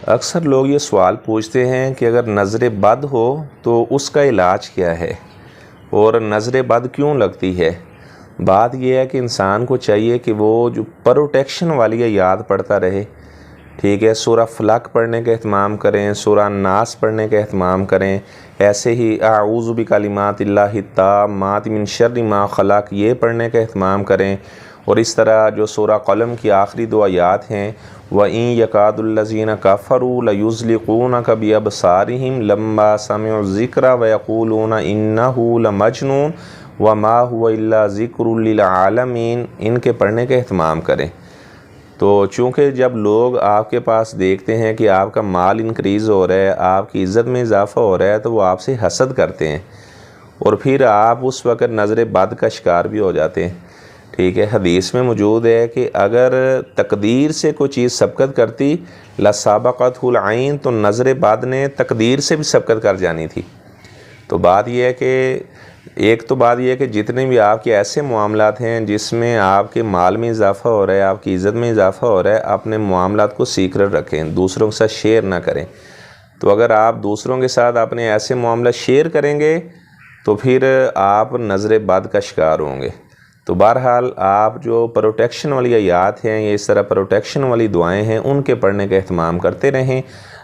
اکثر لوگ یہ سوال پوچھتے ہیں کہ اگر نظر بد ہو تو اس کا علاج کیا ہے اور نظر بد کیوں لگتی ہے۔ بات یہ ہے کہ انسان کو چاہیے کہ وہ جو پروٹیکشن والی یاد پڑھتا رہے، ٹھیک ہے، سورہ فلق پڑھنے کا اہتمام کریں، سورہ ناس پڑھنے کا اہتمام کریں، ایسے ہی اعوذ بکلمات اللہ التامات من شر ما خلق یہ پڑھنے کا اہتمام کریں، اور اس طرح جو سورہ قلم کی آخری دو آیات ہیں وَإِن يَكَادُ الَّذِينَ كَفَرُوا لَيُزْلِقُونَكَ بِأَبْصَارِهِمْ لَمَّا سَمِعُوا الذِّكْرَ وَيَقُولُونَ إِنَّهُ لَمَجْنُونٌ وَمَا هُوَ إِلَّا ذِكْرٌ لِّلْعَالَمِينَ ان کے پڑھنے کا اہتمام کریں۔ تو چونکہ جب لوگ آپ کے پاس دیکھتے ہیں کہ آپ کا مال انکریز ہو رہا ہے، آپ کی عزت میں اضافہ ہو رہا ہے، تو وہ آپ سے حسد کرتے ہیں اور پھر آپ اس وقت نظر بد کا شکار بھی ہو جاتے ہیں، ٹھیک ہے۔ حدیث میں موجود ہے کہ اگر تقدیر سے کوئی چیز سبقت کرتی لَسَابَقَتْهُ الْعَيْنُ تو نظر بد نے تقدیر سے بھی سبقت کر جانی تھی۔ تو بات یہ ہے کہ ایک تو بات یہ ہے کہ جتنے بھی آپ کے ایسے معاملات ہیں جس میں آپ کے مال میں اضافہ ہو رہا ہے، آپ کی عزت میں اضافہ ہو رہا ہے، اپنے معاملات کو سیکرٹ رکھیں، دوسروں کے ساتھ شیئر نہ کریں۔ تو اگر آپ دوسروں کے ساتھ اپنے ایسے معاملات شیئر کریں گے تو پھر آپ نظر بد کا شکار ہوں گے۔ تو بہرحال آپ جو پروٹیکشن والی آیات ہیں یا اس طرح پروٹیکشن والی دعائیں ہیں ان کے پڑھنے کا اہتمام کرتے رہیں۔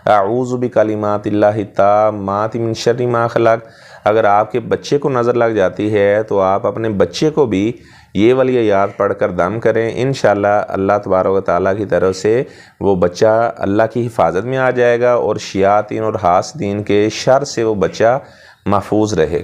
اعوذ بکلمات اللہ التامات من شر ما خلق۔ اگر آپ کے بچے کو نظر لگ جاتی ہے تو آپ اپنے بچے کو بھی یہ والی آیات پڑھ کر دم کریں، انشاءاللہ اللہ تبارک و تعالیٰ کی طرف سے وہ بچہ اللہ کی حفاظت میں آ جائے گا اور شیاطین اور حاسدین کے شر سے وہ بچہ محفوظ رہے گا۔